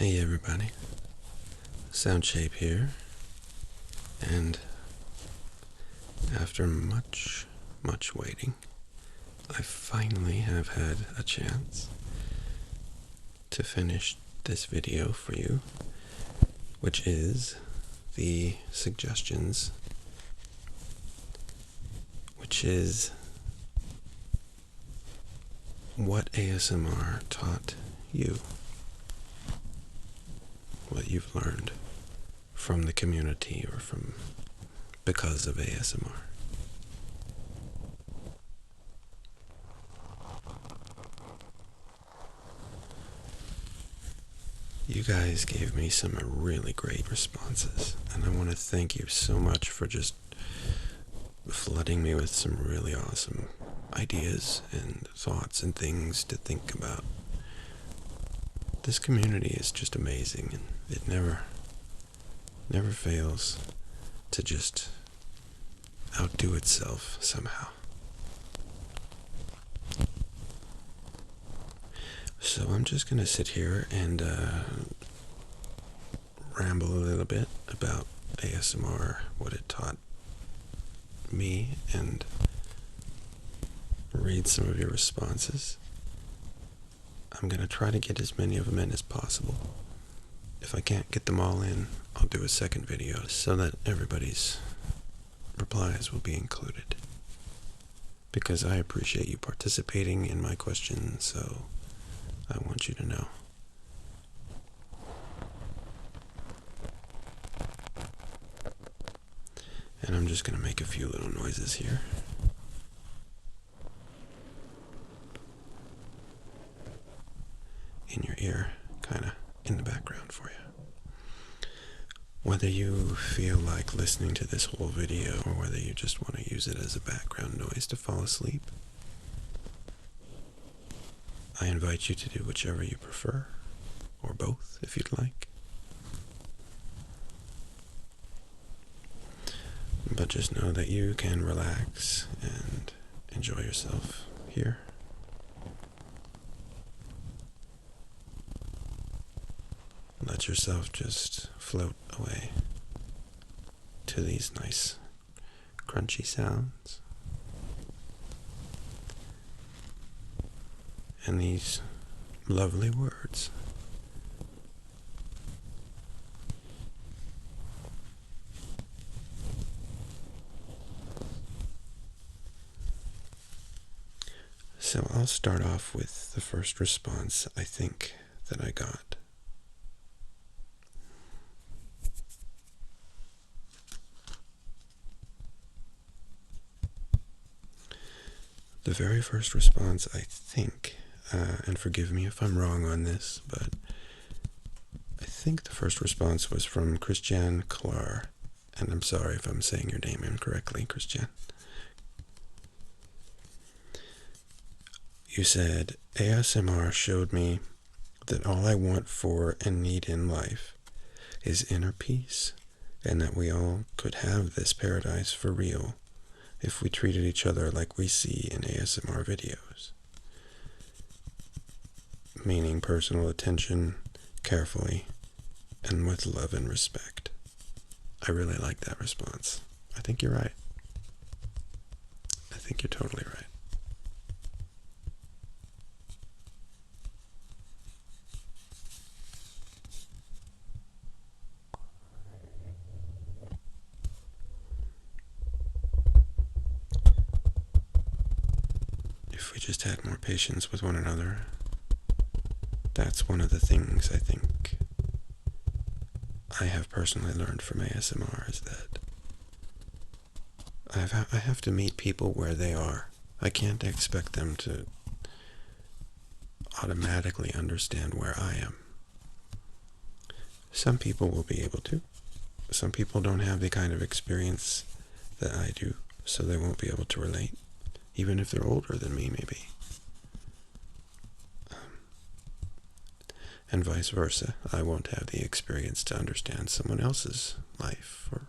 Hey everybody, Sound Shape here, and after much waiting, I finally have had a chance to finish this video for you, which is the suggestions, which is what ASMR taught you, what you've learned from the community or from because of ASMR. You guys gave me some really great responses, and I want to thank you so much for just flooding me with some really awesome ideas and thoughts and things to think about. This community is just amazing, and it never fails to just outdo itself somehow. So I'm just going to sit here and ramble a little bit about ASMR, what it taught me, and read some of your responses. I'm going to try to get as many of them in as possible. If I can't get them all in, I'll do a second video so that everybody's replies will be included. Because I appreciate you participating in my questions, so I want you to know. And I'm just going to make a few little noises here. In your ear, kind of in the background for you. Whether you feel like listening to this whole video or whether you just want to use it as a background noise to fall asleep, I invite you to do whichever you prefer, or both if you'd like. But just know that you can relax and enjoy yourself here. Let yourself just float away to these nice crunchy sounds and these lovely words. So I'll start off with the first response I think that I got. The very first response, I think, and forgive me if I'm wrong on this, but I think the first response was from Christiane Klar, and I'm sorry if I'm saying your name incorrectly, Christiane. You said, ASMR showed me that all I want for and need in life is inner peace, and that we all could have this paradise for real if we treated each other like we see in ASMR videos. Meaning personal attention, carefully, and with love and respect. I really like that response. I think you're right. I think you're totally right. If we just had more patience with one another, that's one of the things I think I have personally learned from ASMR, is that I have to meet people where they are. I can't expect them to automatically understand where I am. Some people will be able to. Some people don't have the kind of experience that I do, so they won't be able to relate, even if they're older than me, maybe. And vice versa. I won't have the experience to understand someone else's life or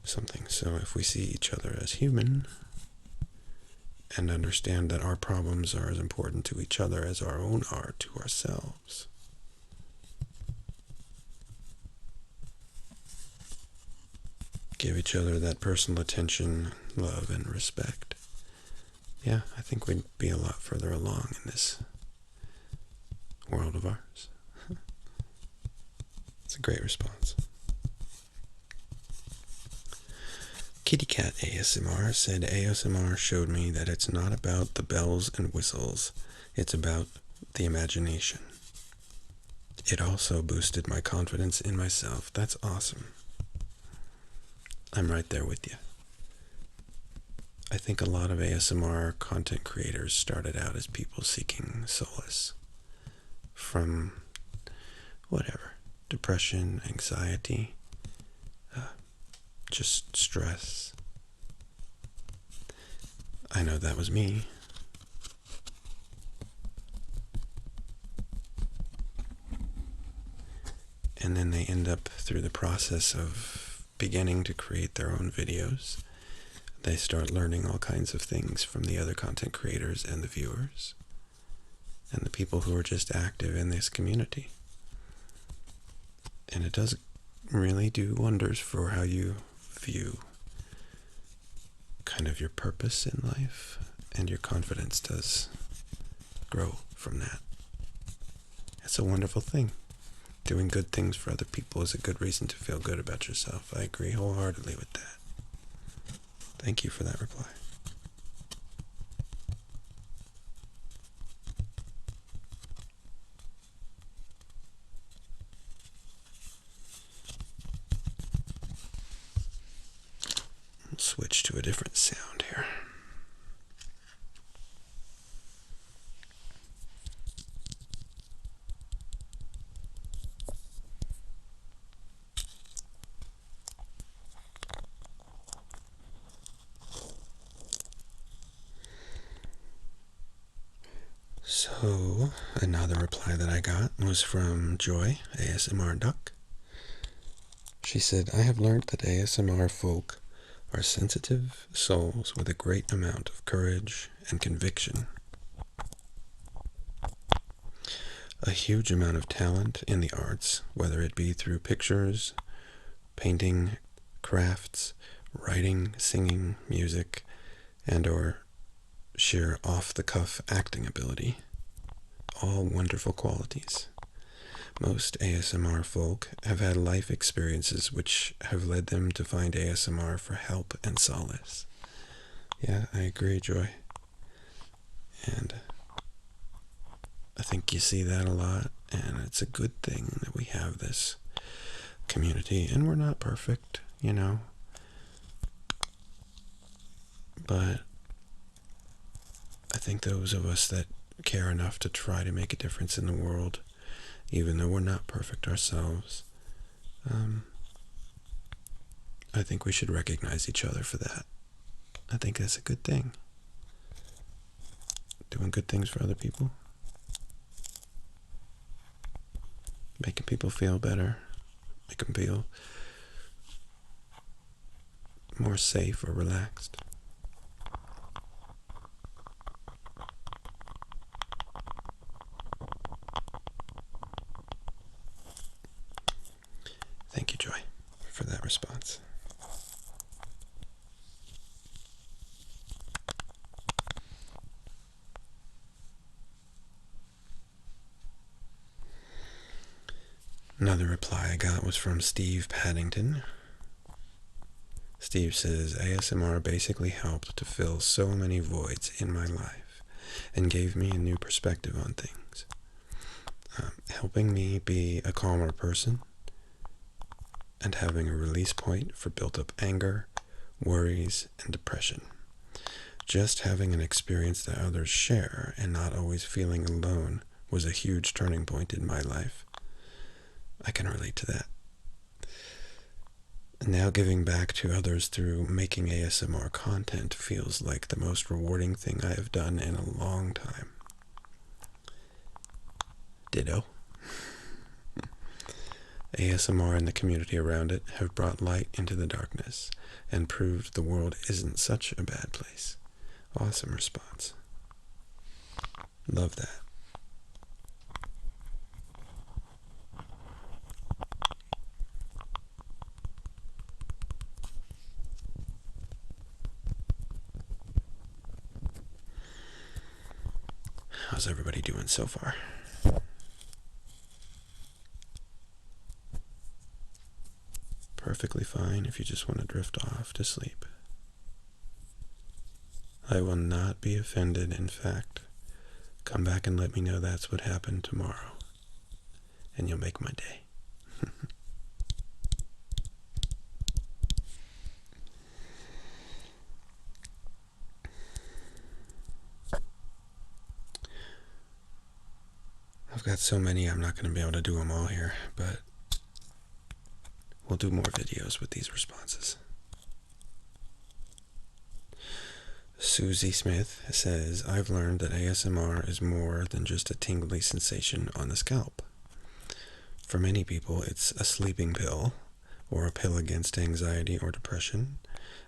something. So if we see each other as human and understand that our problems are as important to each other as our own are to ourselves, give each other that personal attention, love, and respect, yeah, I think we'd be a lot further along in this world of ours. It's a great response. Kitty Cat ASMR said, ASMR showed me that it's not about the bells and whistles, it's about the imagination. It also boosted my confidence in myself. That's awesome. I'm right there with you. I think a lot of ASMR content creators started out as people seeking solace from whatever, depression, anxiety, just stress. I know that was me. And then they end up, through the process of beginning to create their own videos, they start learning all kinds of things from the other content creators and the viewers and the people who are just active in this community. And it does really do wonders for how you view kind of your purpose in life, and your confidence does grow from that. It's a wonderful thing. Doing good things for other people is a good reason to feel good about yourself. I agree wholeheartedly with that. Thank you for that reply. We'll switch to a different sound here. So, another reply that I got was from Joy, ASMR Duck. She said, I have learned that ASMR folk are sensitive souls with a great amount of courage and conviction. A huge amount of talent in the arts, whether it be through pictures, painting, crafts, writing, singing, music, and or sheer off-the-cuff acting ability. All wonderful qualities. Most ASMR folk have had life experiences which have led them to find ASMR for help and solace. Yeah, I agree, Joy. And I think you see that a lot, and it's a good thing that we have this community. And we're not perfect, you know, but I think those of us that care enough to try to make a difference in the world, even though we're not perfect ourselves, I think we should recognize each other for that. I think that's a good thing. Doing good things for other people. Making people feel better. Make them feel more safe or relaxed. Thank you, Joy, for that response. Another reply I got was from Steve Paddington. Steve says, ASMR basically helped to fill so many voids in my life and gave me a new perspective on things, helping me be a calmer person and having a release point for built-up anger, worries, and depression. Just having an experience that others share and not always feeling alone was a huge turning point in my life. I can relate to that. And now giving back to others through making ASMR content feels like the most rewarding thing I have done in a long time. Ditto. ASMR and the community around it have brought light into the darkness and proved the world isn't such a bad place. Awesome response. Love that. How's everybody doing so far? Perfectly fine if you just want to drift off to sleep. I will not be offended. In fact, come back and let me know that's what happened tomorrow, and you'll make my day. I've got so many, I'm not going to be able to do them all here, but we'll do more videos with these responses. Susie Smith says, I've learned that ASMR is more than just a tingly sensation on the scalp. For many people, it's a sleeping pill or a pill against anxiety or depression.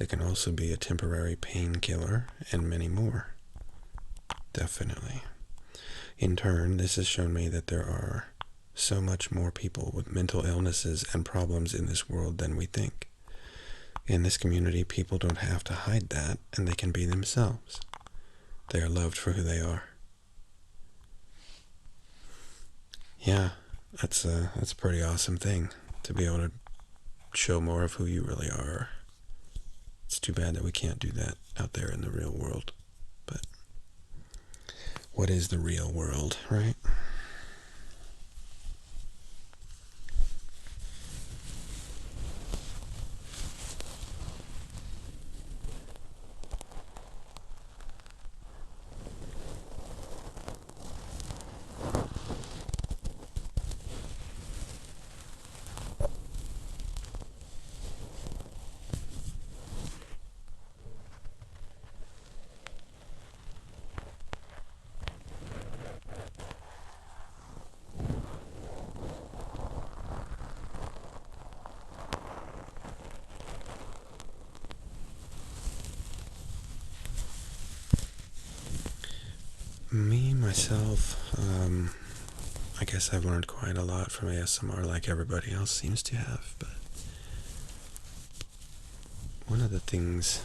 It can also be a temporary painkiller and many more. Definitely. In turn, this has shown me that there are so much more people with mental illnesses and problems in this world than we think. In this community, people don't have to hide that, and they can be themselves. They are loved for who they are. Yeah, that's a pretty awesome thing, to be able to show more of who you really are. It's too bad that we can't do that out there in the real world. But what is the real world, right? Me, myself, I guess I've learned quite a lot from ASMR like everybody else seems to have, but one of the things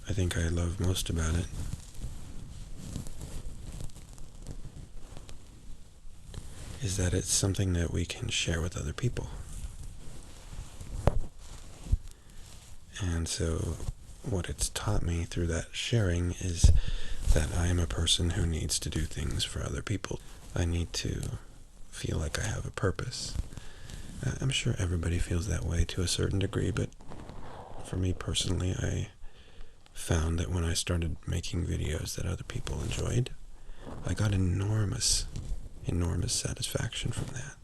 I think I love most about it is that it's something that we can share with other people. And so what it's taught me through that sharing is that I am a person who needs to do things for other people. I need to feel like I have a purpose. I'm sure everybody feels that way to a certain degree, but for me personally, I found that when I started making videos that other people enjoyed, I got enormous satisfaction from that.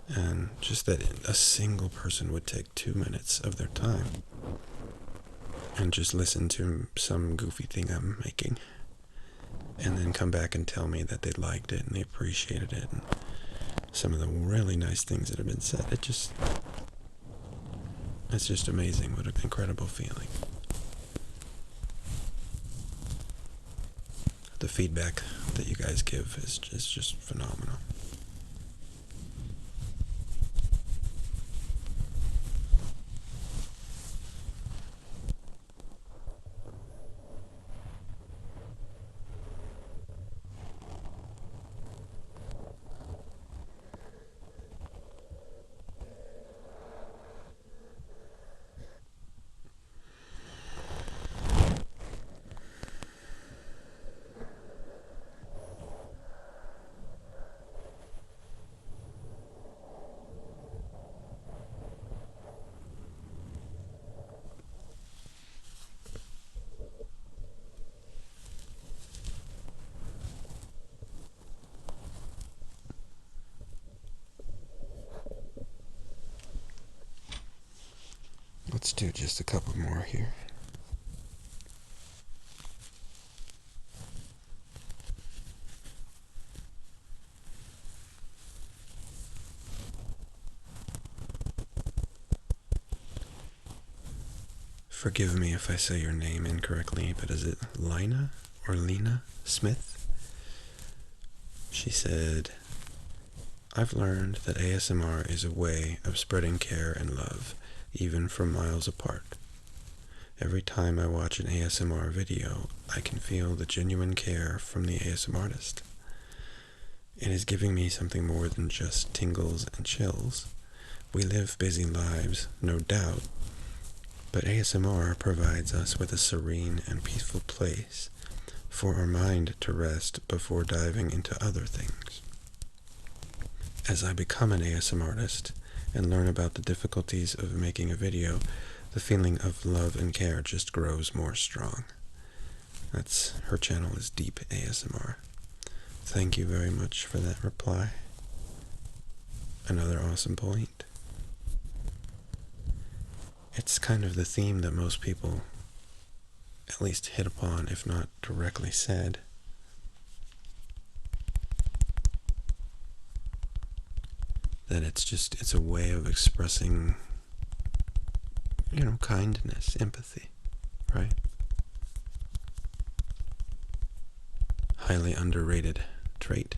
And just that a single person would take 2 minutes of their time and just listen to some goofy thing I'm making, and then come back and tell me that they liked it and they appreciated it, and some of the really nice things that have been said. It's just amazing. What an incredible feeling. The feedback that you guys give is just phenomenal. Let's do just a couple more here. Forgive me if I say your name incorrectly, but is it Lina or Lena Smith? She said, I've learned that ASMR is a way of spreading care and love, even from miles apart. Every time I watch an ASMR video, I can feel the genuine care from the ASMR artist. It is giving me something more than just tingles and chills. We live busy lives, no doubt, but ASMR provides us with a serene and peaceful place for our mind to rest before diving into other things. As I become an ASMR artist and learn about the difficulties of making a video, the feeling of love and care just grows more strong. Her channel is Deep ASMR. Thank you very much for that reply. Another awesome point. It's kind of the theme that most people at least hit upon, if not directly said. That it's a way of expressing, kindness, empathy, right? Highly underrated trait.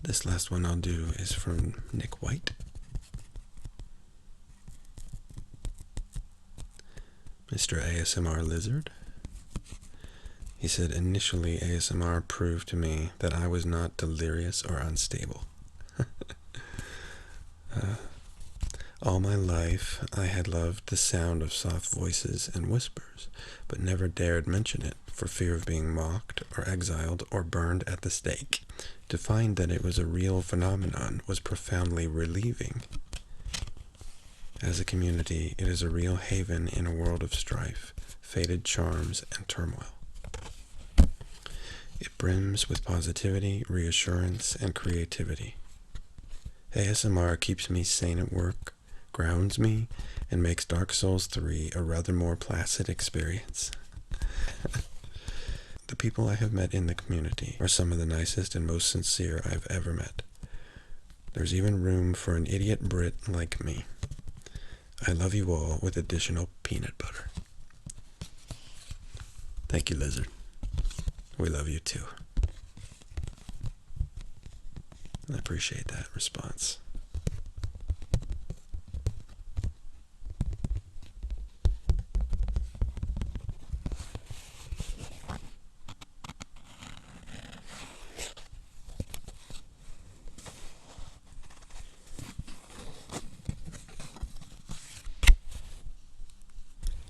This last one I'll do is from Nick White. Mr. ASMR Lizard. He said, initially ASMR proved to me that I was not delirious or unstable. All my life I had loved the sound of soft voices and whispers, but never dared mention it for fear of being mocked or exiled or burned at the stake. To find that it was a real phenomenon was profoundly relieving. As a community, it is a real haven in a world of strife, faded charms, and turmoil. It brims with positivity, reassurance, and creativity. ASMR keeps me sane at work, grounds me, and makes Dark Souls 3 a rather more placid experience. The people I have met in the community are some of the nicest and most sincere I've ever met. There's even room for an idiot Brit like me. I love you all with additional peanut butter. Thank you, Lizard. We love you too. I appreciate that response.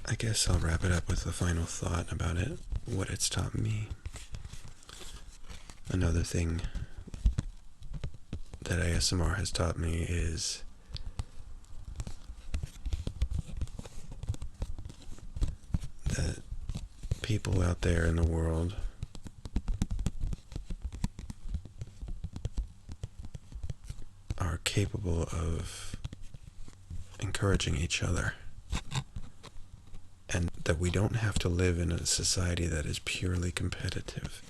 I guess I'll wrap it up with a final thought about it, what it's taught me. Another thing that ASMR has taught me is that people out there in the world are capable of encouraging each other, and that we don't have to live in a society that is purely competitive.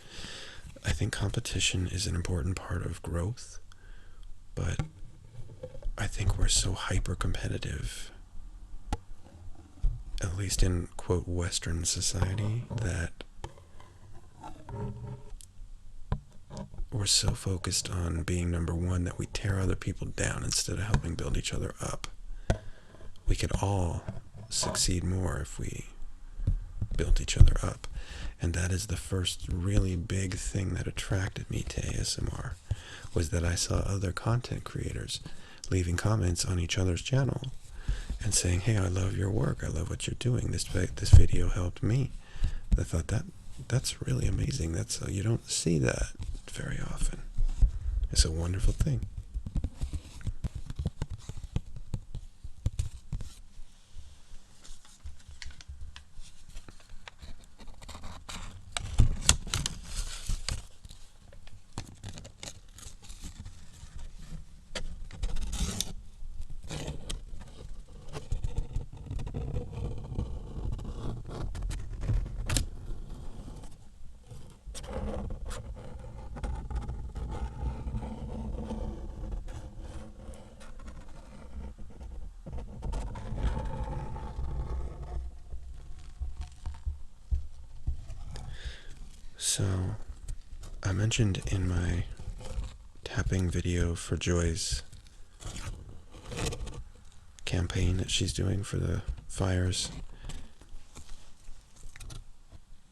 I think competition is an important part of growth, but I think we're so hyper-competitive, at least in, quote, Western society, that we're so focused on being number one that we tear other people down instead of helping build each other up. We could all succeed more if we built each other up. And that is the first really big thing that attracted me to ASMR, was that I saw other content creators leaving comments on each other's channel and saying, hey, I love your work, I love what you're doing, this video helped me. I thought that's really amazing. You don't see that very often. It's a wonderful thing. So, I mentioned in my tapping video for Joy's campaign that she's doing for the fires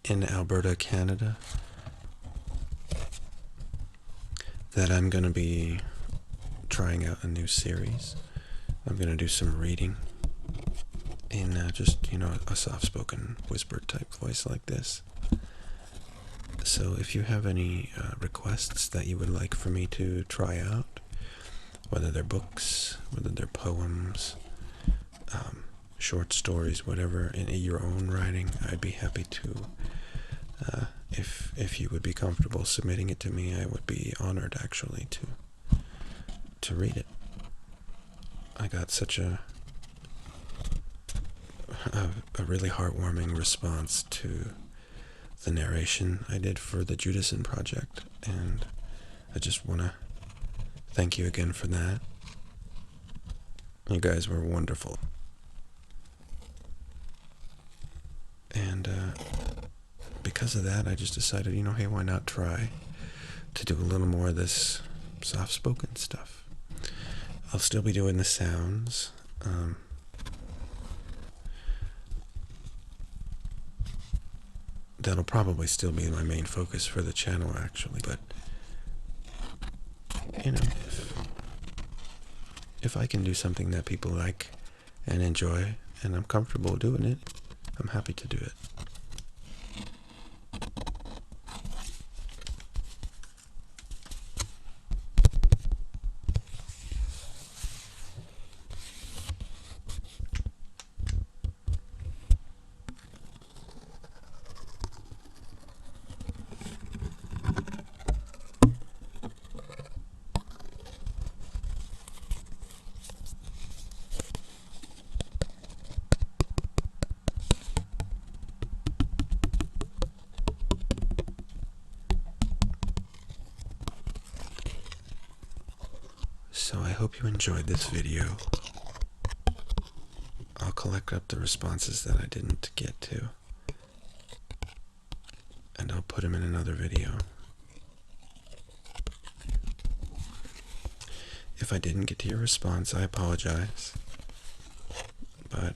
in Alberta, Canada, that I'm going to be trying out a new series. I'm going to do some reading in just, a soft-spoken whispered type voice like this. So if you have any requests that you would like for me to try out, whether they're books, whether they're poems, short stories, whatever, in your own writing, I'd be happy to. If you would be comfortable submitting it to me, I would be honored actually to read it. I got such a really heartwarming response to the narration I did for the Judison Project, and I just want to thank you again for that. You guys were wonderful. And because of that, I just decided, hey, why not try to do a little more of this soft-spoken stuff. I'll still be doing the sounds. That'll probably still be my main focus for the channel, actually, but, if I can do something that people like and enjoy, and I'm comfortable doing it, I'm happy to do it. So I hope you enjoyed this video. I'll collect up the responses that I didn't get to, and I'll put them in another video. If I didn't get to your response, I apologize, but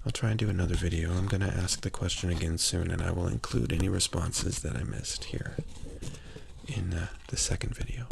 I'll try and do another video. I'm going to ask the question again soon, and I will include any responses that I missed here in the second video.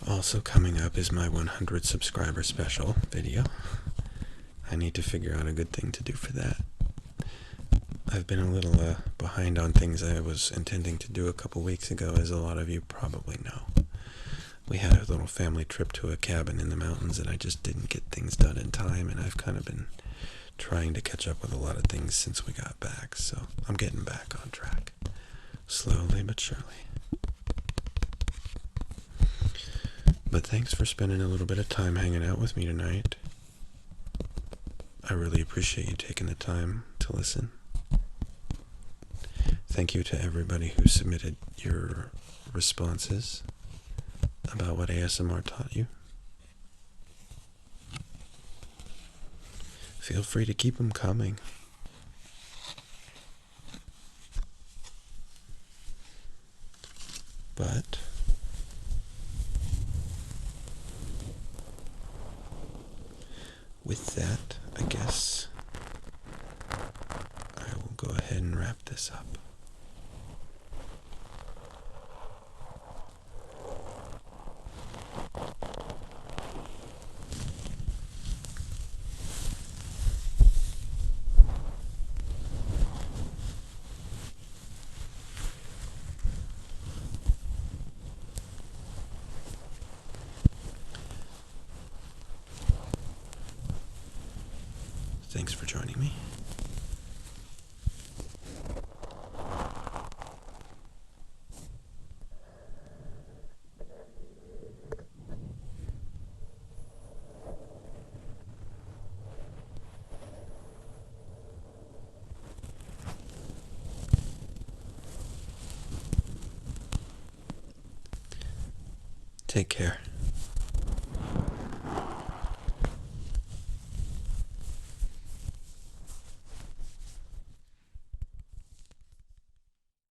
Also coming up is my 100 subscriber special video. I need to figure out a good thing to do for that. I've been a little behind on things I was intending to do a couple weeks ago, as a lot of you probably know. We had a little family trip to a cabin in the mountains, and I just didn't get things done in time, and I've kind of been trying to catch up with a lot of things since we got back, so I'm getting back on track. Slowly but surely. But thanks for spending a little bit of time hanging out with me tonight. I really appreciate you taking the time to listen. Thank you to everybody who submitted your responses about what ASMR taught you. Feel free to keep them coming. But with that, I guess I will go ahead and wrap this up. Thanks for joining me. Take care.